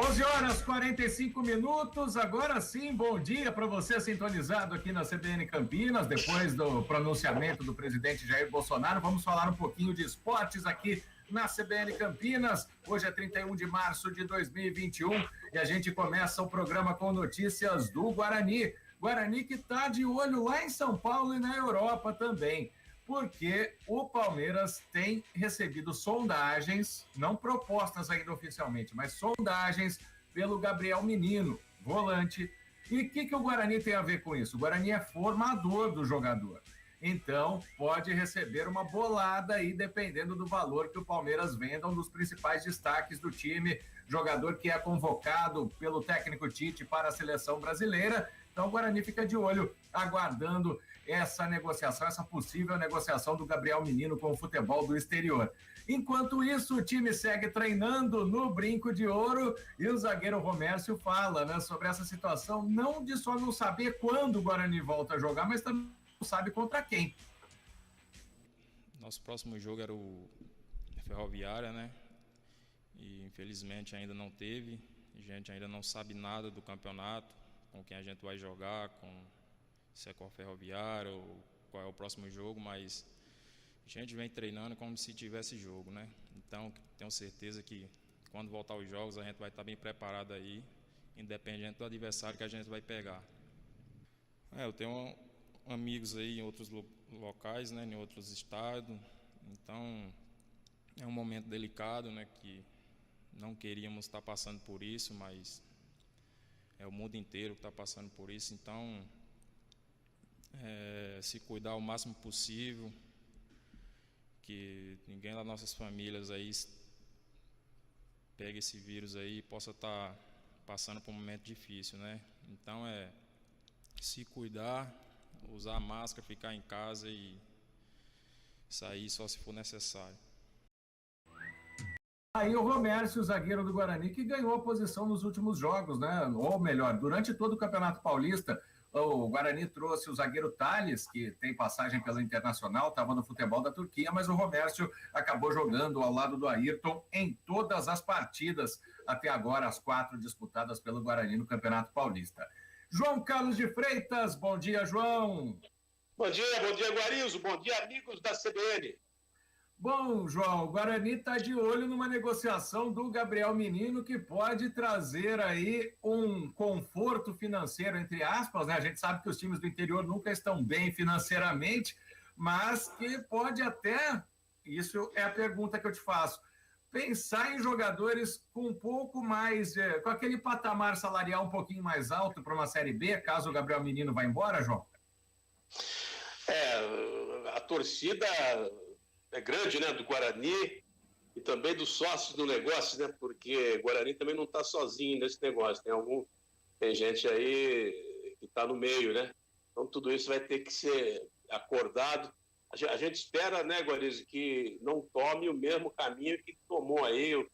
11 horas 45 minutos, agora sim, bom dia para você sintonizado aqui na CBN Campinas, depois do pronunciamento do presidente Jair Bolsonaro, vamos falar um pouquinho de esportes aqui na CBN Campinas. Hoje é 31 de março de 2021 e a gente começa o programa com notícias do Guarani. Guarani que está de olho lá em São Paulo e na Europa também, porque o Palmeiras tem recebido sondagens, não propostas ainda oficialmente, mas sondagens pelo Gabriel Menino, volante. E o que o Guarani tem a ver com isso? O Guarani é formador do jogador. Então, pode receber uma bolada aí, dependendo do valor que o Palmeiras venda, um dos principais destaques do time, jogador que é convocado pelo técnico Tite para a seleção brasileira. Então, o Guarani fica de olho, aguardando essa negociação, essa possível negociação do Gabriel Menino com o futebol do exterior. Enquanto isso, o time segue treinando no Brinco de Ouro e o zagueiro Romércio fala, né, sobre essa situação, não de só não saber quando o Guarani volta a jogar, mas também não sabe contra quem. Nosso próximo jogo era o Ferroviária, né? E infelizmente ainda não teve. A gente ainda não sabe nada do campeonato, com quem a gente vai jogar, se é com a Ferroviária ou qual é o próximo jogo, mas a gente vem treinando como se tivesse jogo, né? Então, tenho certeza que quando voltar os jogos a gente vai estar bem preparado aí, independente do adversário que a gente vai pegar. Eu tenho amigos aí em outros locais, né, em outros estados, então é um momento delicado, né, que não queríamos estar passando por isso, mas é o mundo inteiro que está passando por isso, então se cuidar o máximo possível, que ninguém das nossas famílias aí pegue esse vírus aí e possa estar passando por um momento difícil, né? Então se cuidar, usar máscara, ficar em casa e sair só se for necessário. Aí o Romércio, o zagueiro do Guarani, que ganhou a posição nos últimos jogos, né? Ou melhor, durante todo o Campeonato Paulista, o Guarani trouxe o zagueiro Thales, que tem passagem pelo Internacional, estava no futebol da Turquia, mas o Romércio acabou jogando ao lado do Ayrton em todas as partidas, até agora as 4 disputadas pelo Guarani no Campeonato Paulista. João Carlos de Freitas, bom dia, João. Bom dia, Guarizo, bom dia, amigos da CBN. Bom, João, o Guarani está de olho numa negociação do Gabriel Menino que pode trazer aí um conforto financeiro, entre aspas, né? A gente sabe que os times do interior nunca estão bem financeiramente, mas que pode até, isso é a pergunta que eu te faço, pensar em jogadores com um pouco mais, com aquele patamar salarial um pouquinho mais alto para uma Série B, caso o Gabriel Menino vá embora, João? A torcida é grande, né, do Guarani e também dos sócios do negócio, né, porque o Guarani também não está sozinho nesse negócio, tem gente aí que está no meio, né, então tudo isso vai ter que ser acordado. A gente espera, né, Guarizo, que não tome o mesmo caminho que tomou aí o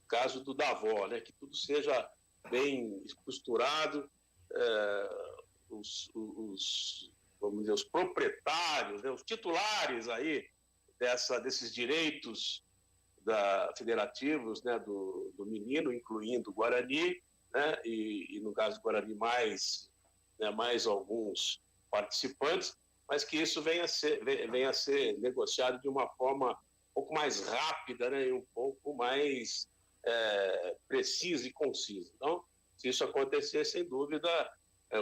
caso do Davó, né, que tudo seja bem costurado, vamos dizer, os proprietários, né, os titulares aí desses direitos federativos, né, do menino, incluindo o Guarani, né, e no caso do Guarani mais alguns participantes, mas que isso venha a ser negociado de uma forma um pouco mais rápida, né, e um pouco mais precisa e concisa. Então, se isso acontecer, sem dúvida,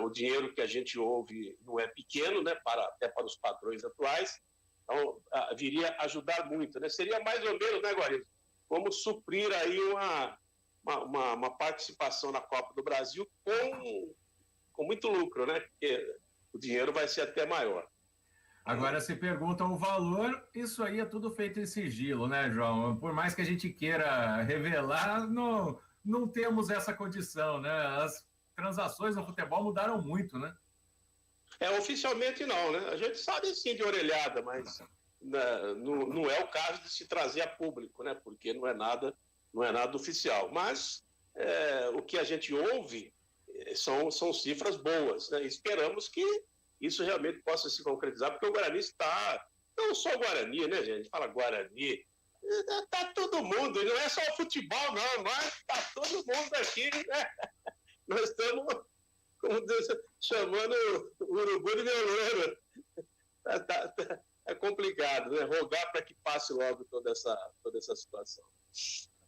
o dinheiro que a gente ouve não é pequeno, né, até para os padrões atuais, então viria a ajudar muito, né? Seria mais ou menos, né, Guarizo, como suprir aí uma participação na Copa do Brasil com muito lucro, né? Porque o dinheiro vai ser até maior. Agora, se perguntam o valor, isso aí é tudo feito em sigilo, né, João? Por mais que a gente queira revelar, não temos essa condição, né? As transações no futebol mudaram muito, né? Oficialmente não, né? A gente sabe sim de orelhada, mas não é o caso de se trazer a público, né? Porque não é nada oficial. Mas o que a gente ouve são cifras boas, né? Esperamos que isso realmente possa se concretizar, porque o Guarani está, não só o Guarani, né, gente? A gente fala Guarani, está todo mundo, não é só o futebol, não, mas está todo mundo aqui, né? Nós estamos, como Deus, chamando o urubu de veleiro. É complicado, né? Rogar para que passe logo toda essa situação.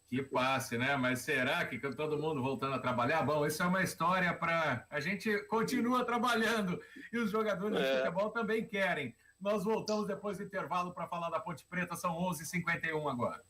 Que passe, né? Mas será que todo mundo voltando a trabalhar? Bom, isso é uma história para... A gente continua trabalhando e os jogadores de futebol também querem. Nós voltamos depois do intervalo para falar da Ponte Preta, são 11h51 agora.